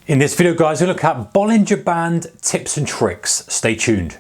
In this video, guys, we'll look at Bollinger Band tips and tricks. Stay tuned.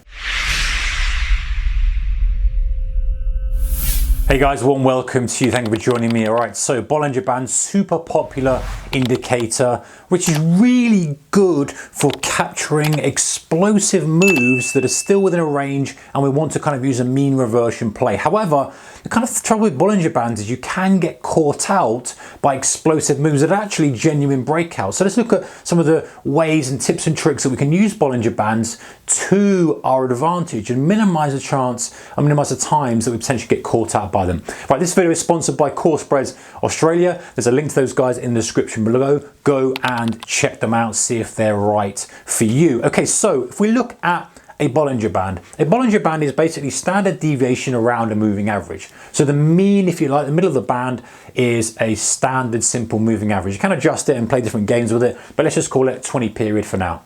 Hey guys, warm welcome to you. Thank you for joining me. All right, so Bollinger Band, super popular indicator, which is really good for capturing explosive moves that are still within a range, and we want to kind of use a mean reversion play. However, the kind of trouble with Bollinger Bands is you can get caught out by explosive moves that are actually genuine breakouts. So let's look at some of the ways and tips and tricks that we can use Bollinger Bands to our advantage and minimize the chance and minimize the times that we potentially get caught out by them. Right, this video is sponsored by CoreSpreads Australia. There's a link to those guys in the description below. Go and check them out, see if they're right for you. Okay, so if we look at a Bollinger Band is basically standard deviation around a moving average. So the mean, if you like, the middle of the band is a standard simple moving average. You can adjust it and play different games with it, but let's just call it 20 period for now.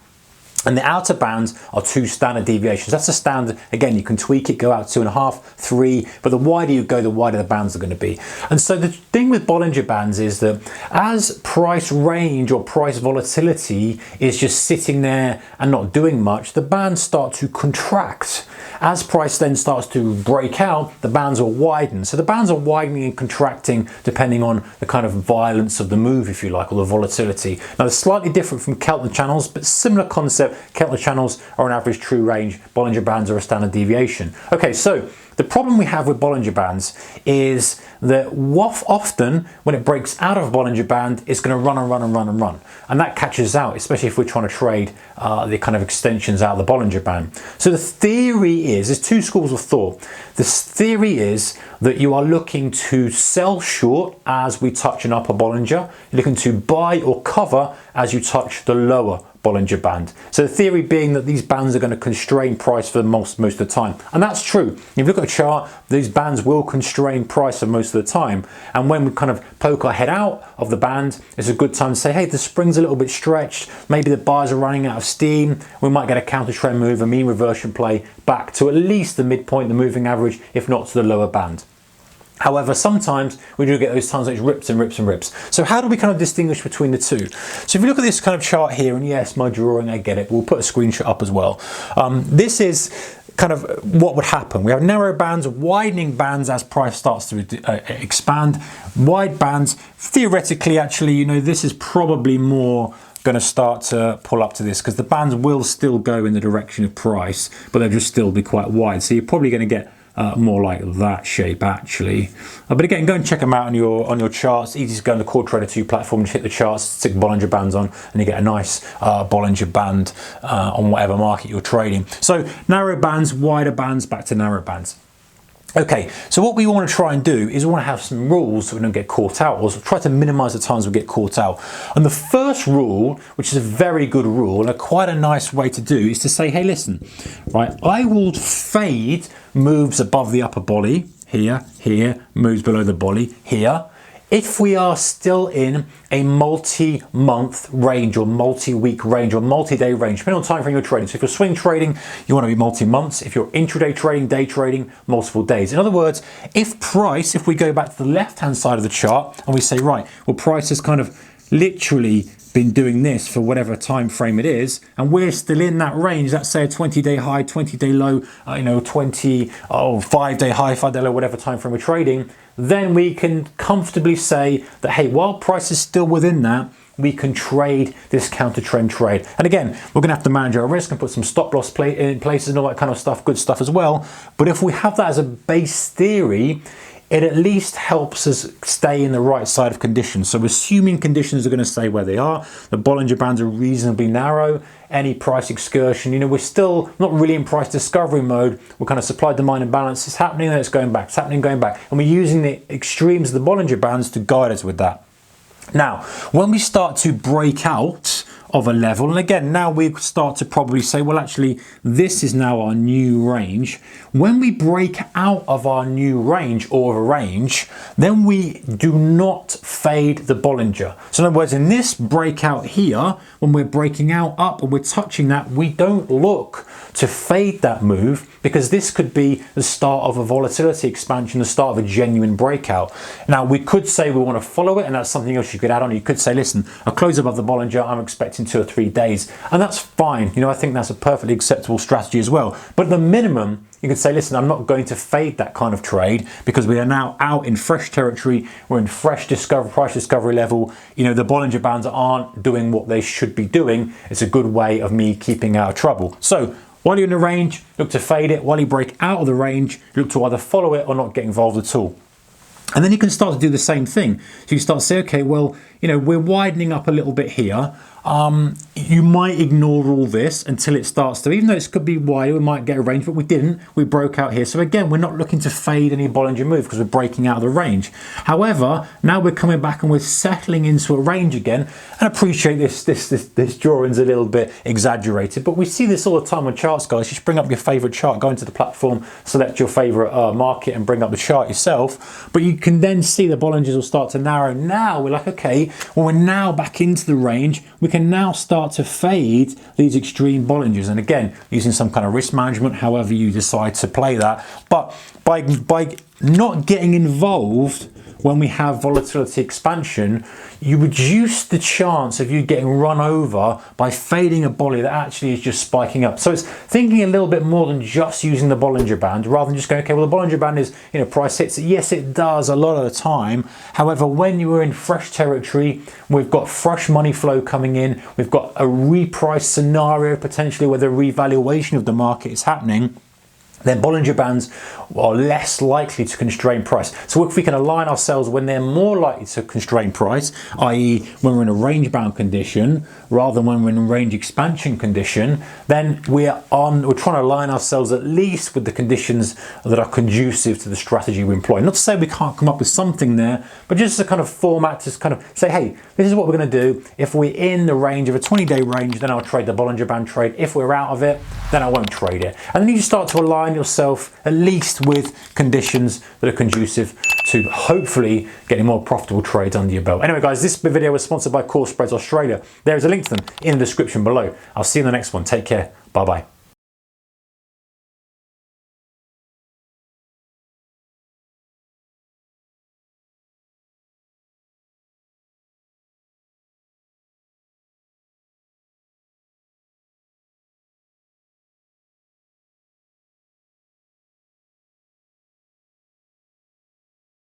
And the outer bands are two standard deviations. That's a standard. Again, you can tweak it, go out 2.5, 3, but the wider you go, the wider the bands are going to be. And so the thing with Bollinger Bands is that as price range or price volatility is just sitting there and not doing much, the bands start to contract. As price then starts to break out, the bands will widen. So the bands are widening and contracting depending on the kind of violence of the move, if you like, or the volatility. Now, it's slightly different from Keltner channels, but similar concept. Keltner channels are an average true range. Bollinger Bands are a standard deviation. Okay, so the problem we have with Bollinger Bands is that often when it breaks out of a Bollinger Band, it's going to run and run and run and run. And that catches out, especially if we're trying to trade the kind of extensions out of the Bollinger Band. So the theory is, there's two schools of thought. This theory is that you are looking to sell short as we touch an upper Bollinger. You're looking to buy or cover as you touch the lower Bollinger Band. So the theory being that these bands are going to constrain price for most of the time. And that's true. If you look at a chart, these bands will constrain price for most of the time. And when we kind of poke our head out of the band, it's a good time to say, hey, the spring's a little bit stretched. Maybe the buyers are running out of steam. We might get a counter trend move, a mean reversion play back to at least the midpoint, the moving average, if not to the lower band. However, sometimes we do get those times which rips and rips and rips. So how do we kind of distinguish between the two? So if you look at this kind of chart here, and yes, my drawing, I get it. We'll put a screenshot up as well. This is kind of what would happen. We have narrow bands, widening bands as price starts to expand. Wide bands, theoretically, actually, you know, this is probably more going to start to pull up to this because the bands will still go in the direction of price, but they'll just still be quite wide. So you're probably going to get more like that shape actually, but again, go and check them out on your charts. Easy to go on the Core Trader 2 platform, hit the charts, stick Bollinger Bands on, and you get a nice Bollinger Band on whatever market you're trading. So narrow bands, wider bands, back to narrow bands. Okay, so what we want to try and do is we want to have some rules so we don't get caught out, or try to minimize the times we get caught out. And the first rule, which is a very good rule and quite a nice way to do, is to say, hey, listen, right, I will fade moves above the upper bolly, here, moves below the bolly, here, if we are still in a multi-month range or multi-week range or multi-day range, depending on the time frame you're trading. So if you're swing trading, you want to be multi-months. If you're intraday trading, day trading, multiple days. In other words, if we go back to the left-hand side of the chart and we say, right, well, price has kind of literally been doing this for whatever time frame it is, and we're still in that range, let's say a 20-day high, 20-day low, 5-day high, 5-day low, whatever time frame we're trading, then we can comfortably say that, hey, while price is still within that, we can trade this counter trend trade. And again, we're going to have to manage our risk and put some stop loss in places and all that kind of stuff, good stuff as well. But if we have that as a base theory, it at least helps us stay in the right side of conditions. So assuming conditions are going to stay where they are, the Bollinger Bands are reasonably narrow, any price excursion, we're still not really in price discovery mode. We're kind of supply demand imbalance. It's happening and it's going back, it's happening, going back. And we're using the extremes of the Bollinger Bands to guide us with that. Now, when we start to break out of a level, and again, now we start to probably say, well, actually, this is now our new range. When we break out of our new range or a range, then we do not fade the Bollinger. So in other words, in this breakout here, when we're breaking out up and we're touching that, we don't look to fade that move, because this could be the start of a volatility expansion, the start of a genuine breakout. Now, we could say we want to follow it, and that's something else you could add on. You could say, listen, a close above the Bollinger, I'm expecting in 2 or 3 days, and that's fine. You know, I think that's a perfectly acceptable strategy as well. But at the minimum, you could say, listen, I'm not going to fade that kind of trade because we are now out in fresh territory. We're in fresh price discovery level. You know, the Bollinger Bands aren't doing what they should be doing. It's a good way of me keeping out of trouble. So while you're in the range, look to fade it. While you break out of the range, look to either follow it or not get involved at all. And then you can start to do the same thing. So you start to say, okay, well, you know, we're widening up a little bit here. You might ignore all this until it starts to, even though it could be wider, we might get a range, but we didn't. We broke out here. So again, we're not looking to fade any Bollinger move because we're breaking out of the range. However, now we're coming back and we're settling into a range again. And appreciate this drawing's a little bit exaggerated, but we see this all the time on charts, guys. Just bring up your favorite chart, go into the platform, select your favorite market and bring up the chart yourself. But you can then see the Bollingers will start to narrow. Now we're like, okay, well, we're now back into the range. We can now start to fade these extreme Bollingers, and again, using some kind of risk management, however you decide to play that. But by not getting involved when we have volatility expansion, you reduce the chance of you getting run over by fading a Bolly that actually is just spiking up. So it's thinking a little bit more than just using the Bollinger Band, rather than just going, okay, well, the Bollinger Band is, you know, price hits. Yes, it does a lot of the time. However, when you are in fresh territory, we've got fresh money flow coming in, we've got a reprice scenario potentially where the revaluation of the market is happening, then Bollinger Bands are less likely to constrain price. So if we can align ourselves when they're more likely to constrain price, i.e. when we're in a range bound condition rather than when we're in a range expansion condition, then we're trying to align ourselves at least with the conditions that are conducive to the strategy we employ. Not to say we can't come up with something there, but just a kind of format to kind of say, hey, this is what we're going to do. If we're in the range of a 20-day range, then I'll trade the Bollinger Band trade. If we're out of it, then I won't trade it. And then you start to align yourself at least with conditions that are conducive to hopefully getting more profitable trades under your belt. Anyway, guys, this video was sponsored by Core Spreads Australia. There is a link to them in the description below. I'll see you in the next one. Take care. Bye-bye.